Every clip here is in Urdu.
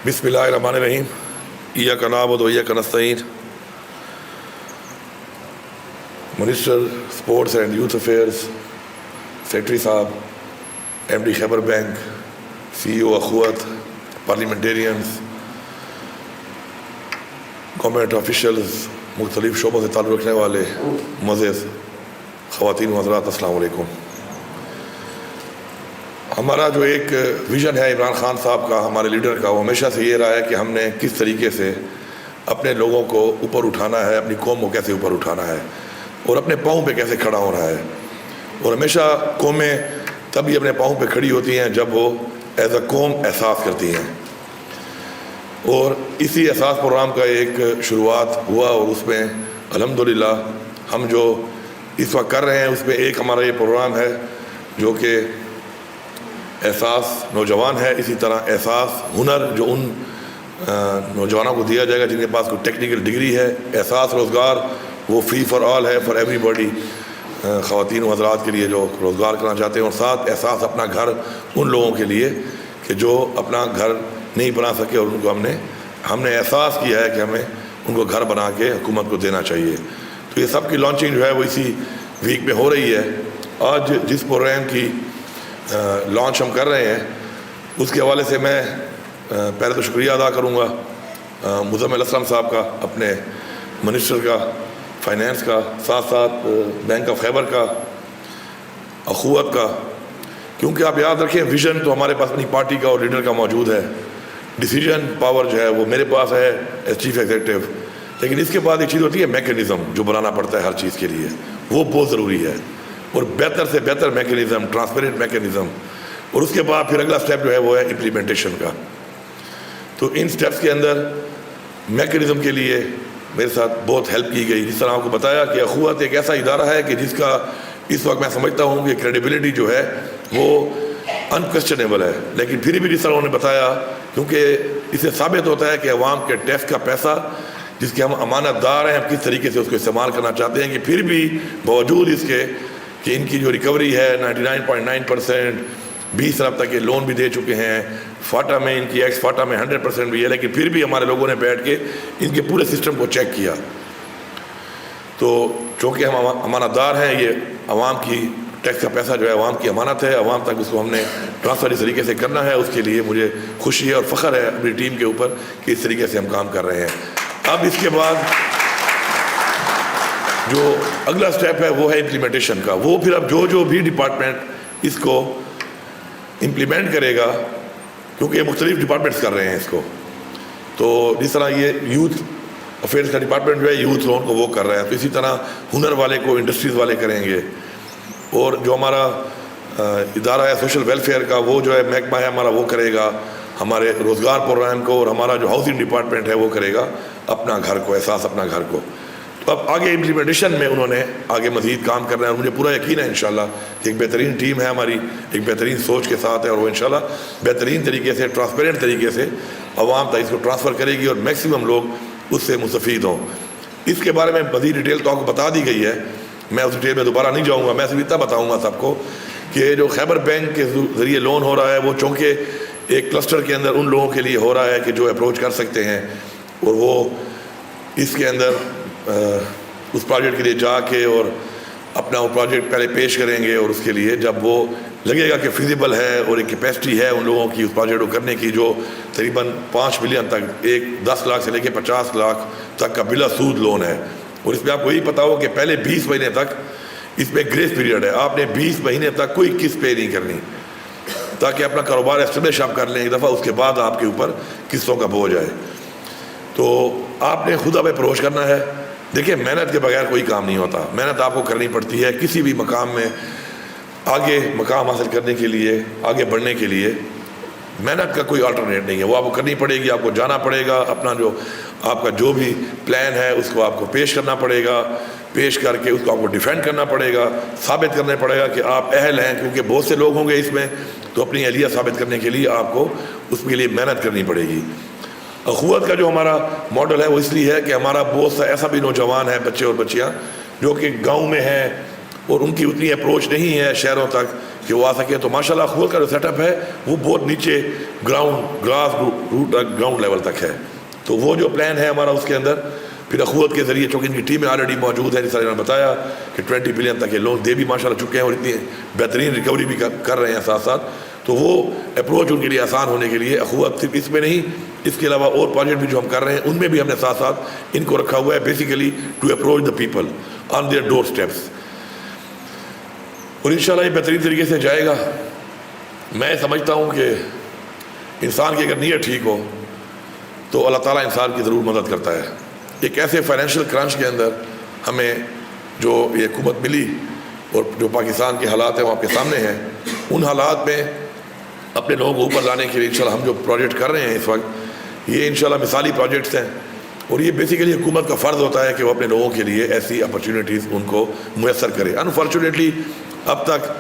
بسم اللہ الرحمن الرحیم ایاک نعبد و ایاک نستعین. Minister sports and youth affairs secretary صاحب, M D Khyber bank, C E O Akhuwat, parliamentarians, government officials, مختلف شعبوں سے تعلق رکھنے والے معزز خواتین و حضرات, السلام علیکم. ہمارا جو ایک ویژن ہے عمران خان صاحب کا, ہمارے لیڈر کا, وہ ہمیشہ سے یہ رہا ہے کہ ہم نے کس طریقے سے اپنے لوگوں کو اوپر اٹھانا ہے, اپنی قوم کو کیسے اوپر اٹھانا ہے اور اپنے پاؤں پہ کیسے کھڑا ہونا ہے. اور ہمیشہ قومیں تبھی اپنے پاؤں پہ کھڑی ہوتی ہیں جب وہ ایز اے قوم احساس کرتی ہیں. اور اسی احساس پروگرام کا ایک شروعات ہوا اور اس میں الحمدللہ ہم جو اس وقت کر رہے ہیں اس میں ایک ہمارا یہ پروگرام ہے جو کہ احساس نوجوان ہے. اسی طرح احساس ہنر جو ان نوجوانوں کو دیا جائے گا جن کے پاس کوئی ٹیکنیکل ڈگری ہے. احساس روزگار وہ فری فار آل ہے, فار ایوری باڈی, خواتین و حضرات کے لیے جو روزگار کرنا چاہتے ہیں. اور ساتھ احساس اپنا گھر ان لوگوں کے لیے کہ جو اپنا گھر نہیں بنا سکے اور ان کو ہم نے احساس کیا ہے کہ ہمیں ان کو گھر بنا کے حکومت کو دینا چاہیے. تو یہ سب کی لانچنگ جو ہے وہ اسی ویک میں ہو رہی ہے. آج جس پروگرام کی لانچ ہم کر رہے ہیں اس کے حوالے سے میں پہلے تو شکریہ ادا کروں گا مزمل اسلم صاحب کا, اپنے منسٹر کا فائنینس کا, ساتھ ساتھ بینک آف خیبر کا, اخوت کا, کیونکہ آپ یاد رکھیں ویژن تو ہمارے پاس اپنی پارٹی کا اور لیڈر کا موجود ہے, ڈیسیجن پاور جو ہے وہ میرے پاس ہے ایز چیف ایگزیکٹو, لیکن اس کے بعد ایک چیز ہوتی ہے میکینزم جو بنانا پڑتا ہے ہر چیز کے لیے, وہ بہت ضروری ہے. اور بہتر سے بہتر میکینزم, ٹرانسپیرنٹ میکینزم, اور اس کے بعد پھر اگلا سٹیپ جو ہے وہ ہے امپلیمنٹیشن کا. تو ان سٹیپس کے اندر میکینزم کے لیے میرے ساتھ بہت ہیلپ کی گئی. جس طرح آپ کو بتایا کہ اخوت ایک ایسا ادارہ ہے کہ جس کا اس وقت میں سمجھتا ہوں کہ کریڈیبلٹی جو ہے وہ انکویسچنیبل ہے, لیکن پھر بھی جس طرح انہوں نے بتایا, کیونکہ اس سے ثابت ہوتا ہے کہ عوام کے ٹیکس کا پیسہ جس کے ہم امانت دار ہیں, ہم کس طریقے سے اس کو استعمال کرنا چاہتے ہیں, کہ پھر بھی باوجود اس کے کہ ان کی جو ریکوری ہے 99.9%, 20 ارب تک یہ لون بھی دے چکے ہیں, فاٹا میں ان کی ایکس فاٹا میں 100% بھی ہے, لیکن پھر بھی ہمارے لوگوں نے بیٹھ کے ان کے پورے سسٹم کو چیک کیا. تو چونکہ ہم امانت دار ہیں, یہ عوام کی ٹیکس کا پیسہ جو ہے عوام کی امانت ہے, عوام تک اس کو ہم نے ٹرانسفر اس طریقے سے کرنا ہے. اس کے لیے مجھے خوشی ہے اور فخر ہے اپنی ٹیم کے اوپر کہ اس طریقے سے ہم کام کر رہے ہیں. اب اس کے بعد جو اگلا سٹیپ ہے وہ ہے امپلیمنٹیشن کا. وہ پھر اب جو بھی ڈپارٹمنٹ اس کو امپلیمنٹ کرے گا, کیونکہ یہ مختلف ڈپارٹمنٹس کر رہے ہیں اس کو, تو جس طرح یہ یوتھ افیئرس کا ڈپارٹمنٹ جو ہے یوتھ لون کو وہ کر رہا ہے, تو اسی طرح ہنر والے کو انڈسٹریز والے کریں گے. اور جو ہمارا ادارہ ہے سوشل ویلفیئر کا, وہ جو ہے محکمہ ہے ہمارا, وہ کرے گا ہمارے روزگار پروگرام کو, اور ہمارا جو ہاؤسنگ ڈپارٹمنٹ ہے وہ کرے گا اپنا گھر کو, احساس اپنا گھر کو. تو اب آگے امپلیمنٹیشن میں انہوں نے آگے مزید کام کرنا ہے, اور مجھے پورا یقین ہے انشاءاللہ ایک بہترین ٹیم ہے ہماری, ایک بہترین سوچ کے ساتھ ہے, اور وہ انشاءاللہ بہترین طریقے سے, ٹرانسپیرنٹ طریقے سے عوام تک اس کو ٹرانسفر کرے گی اور میکسیمم لوگ اس سے مستفید ہوں. اس کے بارے میں مزید ڈیٹیل تو آپ کو بتا دی گئی ہے, میں اس ڈیٹیل میں دوبارہ نہیں جاؤں گا. میں صرف اتنا بتاؤں گا سب کو کہ جو خیبر بینک کے ذریعے لون ہو رہا ہے وہ چونکہ ایک کلسٹر کے اندر ان لوگوں کے لیے ہو رہا ہے کہ جو اپروچ کر سکتے ہیں, اور وہ اس کے اندر اس پروجیکٹ کے لیے جا کے اور اپنا وہ پروجیکٹ پہلے پیش کریں گے, اور اس کے لیے جب وہ لگے گا کہ فیزیبل ہے اور ایک کیپیسٹی ہے ان لوگوں کی اس پروجیکٹ کو کرنے کی, جو تقریباً 5 ملین تک, 10 لاکھ سے لے کے 50 لاکھ تک کا بلا سود لون ہے. اور اس میں آپ کو یہی پتا ہو کہ پہلے 20 مہینے تک اس میں گریس پیریڈ ہے, آپ نے 20 مہینے تک کوئی قسط پے نہیں کرنی تاکہ اپنا کاروبار اسٹیبلش آپ کر لیں ایک دفعہ, اس کے بعد آپ کے اوپر قسطوں کا بوجھ آئے. تو آپ نے خود اپنے اپروچ کرنا ہے. دیکھیں محنت کے بغیر کوئی کام نہیں ہوتا, محنت آپ کو کرنی پڑتی ہے کسی بھی مقام میں. آگے مقام حاصل کرنے کے لیے, آگے بڑھنے کے لیے محنت کا کوئی آلٹرنیٹ نہیں ہے, وہ آپ کو کرنی پڑے گی. آپ کو جانا پڑے گا, اپنا جو آپ کا جو بھی پلان ہے اس کو آپ کو پیش کرنا پڑے گا, پیش کر کے اس کو آپ کو ڈیفینڈ کرنا پڑے گا, ثابت کرنا پڑے گا کہ آپ اہل ہیں, کیونکہ بہت سے لوگ ہوں گے اس میں, تو اپنی اہلیت ثابت کرنے کے لیے آپ کو اس کے لیے محنت کرنی پڑے گی. اخوت کا جو ہمارا ماڈل ہے وہ اس لیے ہے کہ ہمارا بہت سا ایسا بھی نوجوان ہے, بچے اور بچیاں جو کہ گاؤں میں ہیں اور ان کی اتنی اپروچ نہیں ہے شہروں تک کہ وہ آ سکے. تو ماشاءاللہ اخوت کا جو سیٹ اپ ہے وہ بہت نیچے گراس روٹ گراؤنڈ لیول تک ہے. تو وہ جو پلان ہے ہمارا اس کے اندر پھر اخوت کے ذریعے, چونکہ ان کی ٹیمیں آلریڈی موجود ہیں, جس طرح انہوں نے بتایا کہ 20 بلین تک یہ لون دے بھی ماشاءاللہ چکے ہیں اور اتنی بہترین ریکوری بھی کر رہے ہیں ساتھ ساتھ. تو وہ اپروچ ان کے لیے آسان ہونے کے لیے اخوت صرف اس میں نہیں, اس کے علاوہ اور پروجیکٹ بھی جو ہم کر رہے ہیں ان میں بھی ہم نے ساتھ ساتھ ان کو رکھا ہوا ہے, basically to approach the people on their door steps. اور انشاءاللہ یہ بہترین طریقے سے جائے گا. میں سمجھتا ہوں کہ انسان کی اگر نیت ٹھیک ہو تو اللہ تعالیٰ انسان کی ضرور مدد کرتا ہے. ایک ایسے فائنینشیل کرنچ کے اندر ہمیں جو یہ حکومت ملی اور جو پاکستان کے حالات ہیں وہ آپ کے سامنے ہیں, ان حالات میں اپنے لوگوں کو اوپر لانے کے لیے انشاءاللہ ہم جو پروجیکٹ کر رہے ہیں اس وقت, یہ انشاءاللہ مثالی پروجیکٹس ہیں. اور یہ بیسیکلی حکومت کا فرض ہوتا ہے کہ وہ اپنے لوگوں کے لیے ایسی اپرچونیٹیز ان کو میسر کرے. انفارچونیٹلی اب تک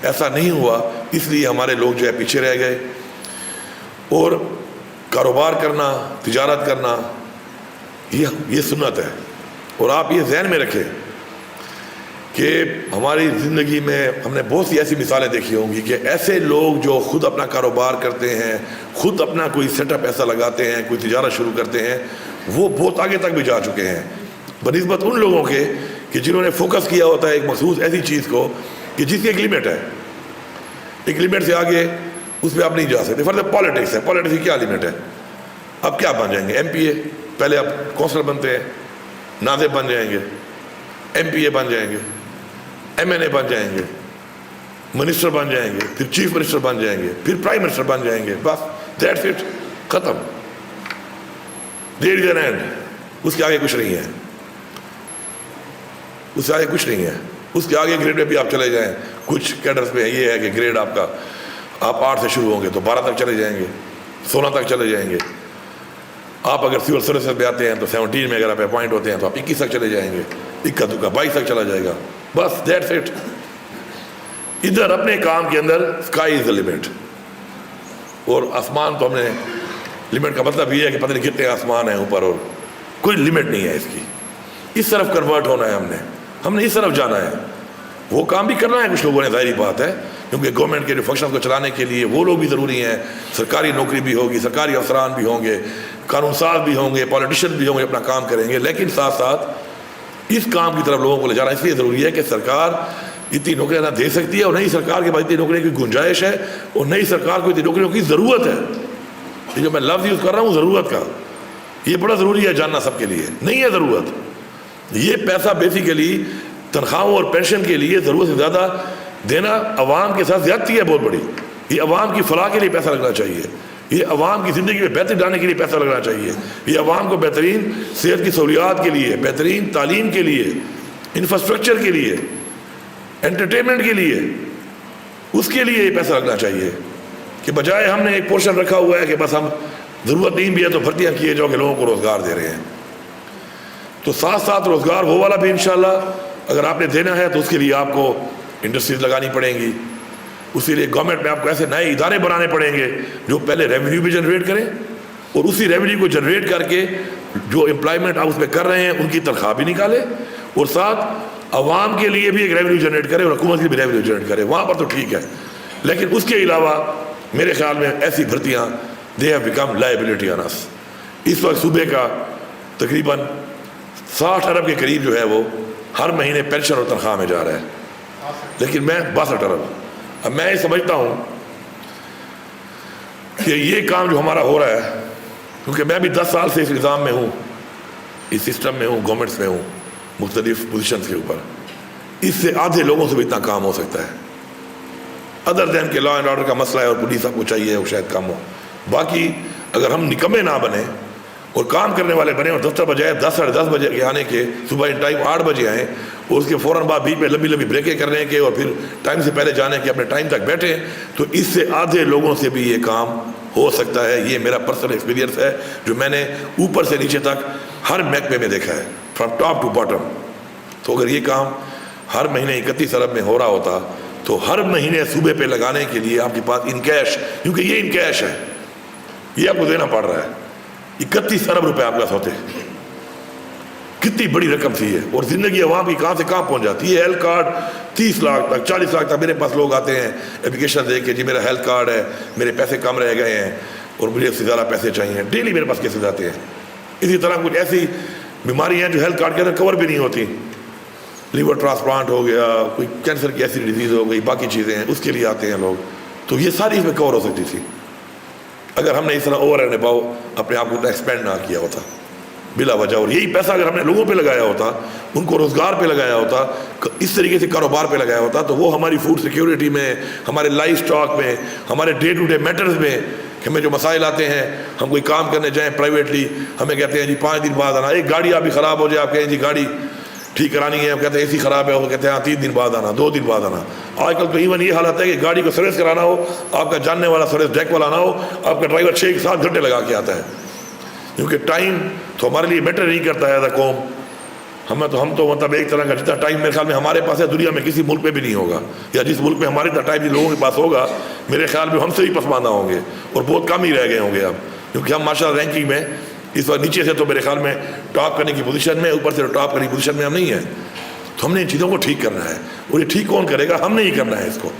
ایسا نہیں ہوا, اس لیے ہمارے لوگ جو ہے پیچھے رہ گئے. اور کاروبار کرنا, تجارت کرنا یہ سنت ہے. اور آپ یہ ذہن میں رکھیں کہ ہماری زندگی میں ہم نے بہت سی ایسی مثالیں دیکھی ہوں گی کہ ایسے لوگ جو خود اپنا کاروبار کرتے ہیں, خود اپنا کوئی سیٹ اپ ایسا لگاتے ہیں, کوئی تجارت شروع کرتے ہیں, وہ بہت آگے تک بھی جا چکے ہیں بنسبت ان لوگوں کے کہ جنہوں نے فوکس کیا ہوتا ہے ایک مخصوص ایسی چیز کو کہ جس کی ایک لمٹ ہے. ایک لمٹ سے آگے اس پہ آپ نہیں جا سکتے. فرض پالیٹکس ہے, پالیٹکس کی کیا لمٹ ہے؟ اب کیا بن جائیں گے؟ ایم پی اے, پہلے آپ کونسلر بنتے ہیں, ناظر بن جائیں گے, ایم پی اے بن جائیں گے, ایم این اے بن جائیں گے, منسٹر بن جائیں گے, پھر چیف منسٹر بن جائیں گے, پھر پرائم منسٹر بن جائیں گے. بس دیٹس اٹ, ختم. دیر از این اینڈ. اس کے آگے کچھ نہیں ہے, اس سے آگے کچھ نہیں ہے. اس کے آگے گریڈ میں بھی آپ چلے جائیں, کچھ کیڈرز میں یہ ہے کہ گریڈ آپ کا, آپ 8 سے شروع ہوں گے تو 12 تک چلے جائیں گے, 16 تک چلے جائیں گے. آپ اگر سول سروسز میں آتے ہیں تو 17 میں اگر آپ اپوائنٹ ہوتے ہیں تو آپ 21 تک چلے جائیں گے, 22 تک چلا جائے گا. بس دیٹس اٹ. ادھر اپنے کام کے اندر اسکائی از دا لمٹ. اور آسمان تو ہم نے, لمٹ کا مطلب یہ ہے کہ پتہ نہیں کتنے آسمان ہیں اوپر, اور کوئی لمٹ نہیں ہے اس کی. اس طرف کنورٹ ہونا ہے ہم نے اس طرف جانا ہے. وہ کام بھی کرنا ہے کچھ لوگوں نے, ظاہری بات ہے, کیونکہ گورنمنٹ کے جو فنکشن کو چلانے کے لیے وہ لوگ بھی ضروری ہیں. سرکاری نوکری بھی ہوگی, سرکاری افسران بھی ہوں گے, قانون ساز بھی ہوں گے, پولیٹیشین بھی ہوں گے, اپنا کام کریں گے. لیکن ساتھ ساتھ اس کام کی طرف لوگوں کو لے جانا اس لیے ضروری ہے کہ سرکار اتنی نوکریاں نہ دے سکتی ہے, اور نئی سرکار کے بعد اتنی نوکریوں کی گنجائش ہے, اور نئی سرکار کو اتنی نوکریوں کی ضرورت ہے. یہ جو میں لفظ یوز کر رہا ہوں ضرورت کا, یہ بڑا ضروری ہے جاننا سب کے لیے. نہیں ہے ضرورت, یہ پیسہ بیسیکلی تنخواہوں اور پینشن کے لیے ضرورت سے زیادہ دینا عوام کے ساتھ زیادتی ہے بہت بڑی. یہ عوام کی فلاح کے لیے پیسہ لگنا چاہیے, یہ عوام کی زندگی میں بہتری لانے کے لیے پیسہ لگنا چاہیے, یہ عوام کو بہترین صحت کی سہولیات کے لیے, بہترین تعلیم کے لیے, انفراسٹرکچر کے لیے, انٹرٹینمنٹ کے لیے, اس کے لیے یہ پیسہ لگنا چاہیے. کہ بجائے ہم نے ایک پورشن رکھا ہوا ہے کہ بس ہم ضرورت نہیں بھی ہے تو بھرتیاں کیے جاؤ کہ لوگوں کو روزگار دے رہے ہیں. تو ساتھ ساتھ روزگار وہ والا بھی انشاءاللہ اگر آپ نے دینا ہے تو اس کے لیے آپ کو انڈسٹریز لگانی پڑیں گی. اسی لیے گورنمنٹ میں آپ کو ایسے نئے ادارے بنانے پڑیں گے جو پہلے ریونیو بھی جنریٹ کریں, اور اسی ریونیو کو جنریٹ کر کے جو امپلائمنٹ آپ اس میں کر رہے ہیں ان کی تنخواہ بھی نکالے, اور ساتھ عوام کے لیے بھی ایک ریونیو جنریٹ کرے, اور حکومت کی بھی ریونیو جنریٹ کرے. وہاں پر تو ٹھیک ہے, لیکن اس کے علاوہ میرے خیال میں ایسی بھرتیاں they have become liability on us. اس وقت صوبے کا تقریباً 60 ارب کے قریب جو ہے وہ ہر مہینے پینشن اور تنخواہ میں جا رہا ہے, لیکن میں 62 ارب. اب میں یہ سمجھتا ہوں کہ یہ کام جو ہمارا ہو رہا ہے, کیونکہ میں بھی 10 سال سے اس نظام میں ہوں, اس سسٹم میں ہوں, گورنمنٹس میں ہوں, مختلف پوزیشنز کے اوپر, اس سے آدھے لوگوں سے بھی اتنا کام ہو سکتا ہے. ادر دین کہ لا اینڈ آرڈر کا مسئلہ ہے اور پولیس آپ کو چاہیے وہ شاید کام ہو. باقی اگر ہم نکمے نہ بنیں اور کام کرنے والے بنے, اور دفتر بجائے 10 ساڑھے 10 بجے کے آنے کے, صبح ان ٹائم 8 بجے آئیں, اور اس کے فوراً بعد بیچ میں لمبی بریکیں کرنے کے, اور پھر ٹائم سے پہلے جانے کے, اپنے ٹائم تک بیٹھیں, تو اس سے آدھے لوگوں سے بھی یہ کام ہو سکتا ہے. یہ میرا پرسنل ایکسپیرینس ہے جو میں نے اوپر سے نیچے تک ہر محکمے میں دیکھا ہے, فرام ٹاپ ٹو باٹم. تو اگر یہ کام ہر مہینے 31 ارب میں ہو رہا ہوتا تو ہر مہینے صوبے پہ لگانے کے لیے آپ کے پاس ان کیش, کیونکہ یہ ان کیش ہے, یہ آپ کو دینا پڑ رہا ہے, 31 ارب روپے آپ کے پاس ہوتے. کتنی بڑی رقم تھی یہ، اور زندگی عوام کی کہاں سے کہاں پہنچ جاتی ہے۔ ہیلتھ کارڈ 30 لاکھ تک 40 لاکھ تک میرے پاس لوگ آتے ہیں اپلیکیشن دے کے، جی میرا ہیلتھ کارڈ ہے، میرے پیسے کم رہ گئے ہیں اور مجھے اس سے زیادہ پیسے چاہیے، ڈیلی میرے پاس کیسز آتے ہیں۔ اسی طرح کچھ ایسی بیماری ہیں جو ہیلتھ کارڈ کے اندر کور بھی نہیں ہوتی، لیور ٹرانسپلانٹ ہو گیا، کوئی کینسر کی ایسی ڈیزیز ہو گئی، باقی چیزیں ہیں، اس کے لیے آتے ہیں لوگ، تو یہ ساری اس میں کور ہو سکتی تھی اگر ہم نے اس طرح اوور اینڈ اباؤ اپنے آپ کو اتنا ایکسپینڈ نہ کیا ہوتا بلا وجہ، اور یہی پیسہ اگر ہم نے لوگوں پہ لگایا ہوتا، ان کو روزگار پہ لگایا ہوتا، اس طریقے سے کاروبار پہ لگایا ہوتا، تو وہ ہماری فوڈ سیکیورٹی میں، ہمارے لائف اسٹاک میں، ہمارے ڈے ٹو ڈے میٹرز میں، ہمیں جو مسائل آتے ہیں، ہم کوئی کام کرنے جائیں پرائیویٹلی، ہمیں کہتے ہیں جی 5 دن بعد آنا، ایک گاڑی آپ کی خراب ہو جائے، آپ کہیں جی گاڑی ٹھیک کرانی ہے، ہم کہتے ہیں اے سی خراب ہے، وہ کہتے ہیں ہاں 3 دن بعد آنا، 2 دن بعد آنا۔ آج کل تو ایون یہ حالت ہے کہ گاڑی کو سروس کرانا ہو، آپ کا جاننے والا سروس ڈیک والا نہ ہو، آپ کا ڈرائیور 6-7 گھنٹے لگا کے آتا ہے، کیونکہ ٹائم تو ہمارے لیے میٹر نہیں کرتا ہے ایز اے قوم۔ ہم تو مطلب ایک طرح کا جتنا ٹائم میرے خیال میں ہمارے پاس ہے دنیا میں کسی ملک میں بھی نہیں ہوگا، یا جس ملک میں ہمارے اتنا ٹائم جن لوگوں کے پاس ہوگا میرے خیال میں ہم سے ہی پسماندہ ہوں گے، اور بہت کم ہی رہ گئے ہوں گے اب، کیونکہ ہم ماشاء اللہ رینکنگ میں اس وقت نیچے سے تو میرے خیال میں ٹاپ کرنے کی پوزیشن میں، اوپر سے ٹاپ کرنے کی پوزیشن میں ہم نہیں ہیں۔ تو ہم نے ان چیزوں کو ٹھیک کرنا ہے، اور یہ ٹھیک کون کرے گا؟ ہم نے ہی کرنا ہے اس کو۔